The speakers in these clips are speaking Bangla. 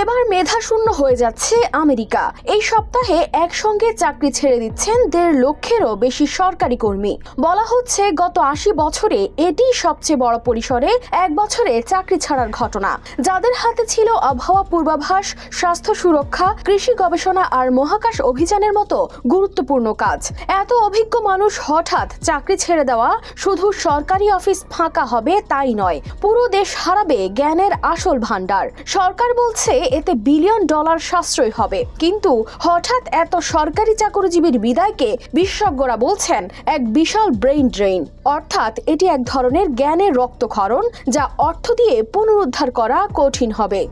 এবার মেধাশূন্য হয়ে যাচ্ছে আমেরিকা। এই সপ্তাহে একসঙ্গে চাকরি ছেড়ে দিচ্ছেন 1.5 লক্ষেরও বেশি সরকারি কর্মী। বলা হচ্ছে গত 80 বছরে এটি সবচেয়ে বড় পরিসরে এক বছরে চাকরি ছাড়ার ঘটনা। যাদের হাতে ছিল আবহাওয়া পূর্বাভাস, স্বাস্থ্য সুরক্ষা, কৃষি গবেষণা আর মহাকাশ অভিযানের মতো গুরুত্বপূর্ণ কাজ, এত অভিজ্ঞ মানুষ হঠাৎ চাকরি ছেড়ে দেওয়া শুধু সরকারি অফিস ফাঁকা হবে তাই নয়, পুরো দেশ হারাবে জ্ঞানের আসল ভান্ডার। সরকার বলছে এতে $1 বিলিয়ন সাশ্রয় হবে, কিন্তু হঠাৎ এত সরকারি চাকরিজীবীর বিদায়কে বিশেষজ্ঞরা বলছেন এক বিশাল ব্রেইন ড্রেইন। অর্থাৎ এটি এক ধরনের জ্ঞানের রক্তক্ষরণ, যা অর্থ দিয়ে পুনরুদ্ধার করা কঠিন হবে।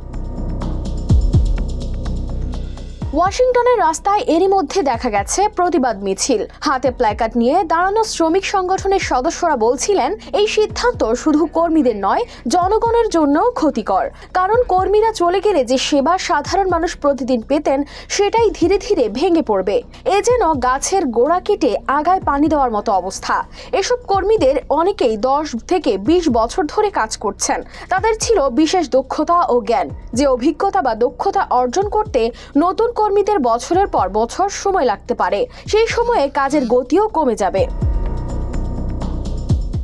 ওয়াশিংটনের রাস্তায় এরই মধ্যে দেখা গেছে প্রতিবাদ মিছিল। হাতে প্ল্যাকার্ড নিয়ে দাঁড়ানো শ্রমিক সংগঠনের সদস্যরা বলছিলেন এই সিদ্ধান্ত শুধু কর্মীদের নয়, জনগণের জন্য ক্ষতিকর। কারণ কর্মীরা চলে গেলে যে সেবা সাধারণ মানুষ প্রতিদিন পেতেন সেটাই ধীরে ধীরে ভেঙে পড়বে। এ যেন গাছের গোড়া কেটে আগায় পানি দেওয়ার মতো অবস্থা। এসব কর্মীদের অনেকেই 10 থেকে 20 বছর ধরে কাজ করছেন। তাদের ছিল বিশেষ দক্ষতা ও জ্ঞান, যে অভিজ্ঞতা বা দক্ষতা অর্জন করতে নতুন কর্মীদের বছরের পর বছর সময় লাগতে পারে। সেই সময়ে কাজের গতিও কমে যাবে।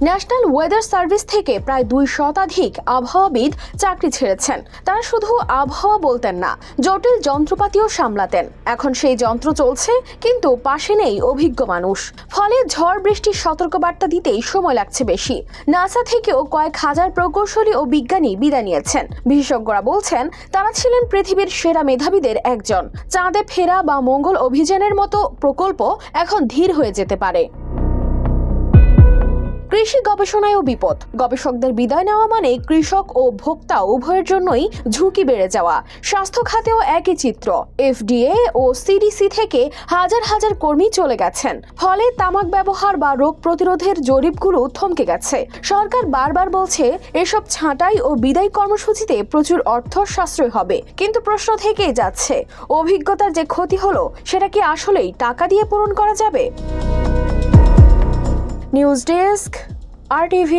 ন্যাশনাল ওয়েদার সার্ভিস থেকে প্রায় 2 শতাধিক আবহাওয়াবিদ চাকরি ছেড়েছেন। তারা শুধু আবহাওয়া বলতেন না, জটিল যন্ত্রপাতিও সামলাতেন। এখন সেই যন্ত্র চলছে, কিন্তু পাশে নেই অভিজ্ঞ মানুষ। ফলে ঝড় বৃষ্টির সতর্কবার্তা দিতেই সময় লাগছে বেশি। নাসা থেকেও কয়েক হাজার প্রকৌশলী ও বিজ্ঞানী বিদায় নিয়েছেন। বিশেষজ্ঞরা বলছেন তারা ছিলেন পৃথিবীর সেরা মেধাবীদের একজন। চাঁদে ফেরা বা মঙ্গল অভিযানের মতো প্রকল্প এখন ধীর হয়ে যেতে পারে। কৃষি গবেষণায়ও বিপদ। গবেষকদের বিদায় নেওয়া মানে কৃষক ও ভোক্তা উভয়ের জন্যই ঝুঁকি বেড়ে যাওয়া। স্বাস্থ্য খাতেও একই চিত্র। FDA ও CDC থেকে হাজার হাজার কর্মী চলে গেছেন। ফলে তামাক ব্যবহার বা রোগ প্রতিরোধের জরিপগুলো থমকে গেছে। সরকার বারবার বলছে এসব ছাঁটাই ও বিদায় কর্মসূচিতে প্রচুর অর্থ সাশ্রয় হবে, কিন্তু প্রশ্ন থেকেই যাচ্ছে, অভিজ্ঞতার যে ক্ষতি হলো সেটা কি আসলেই টাকা দিয়ে পূরণ করা যাবে? News desk, RTV।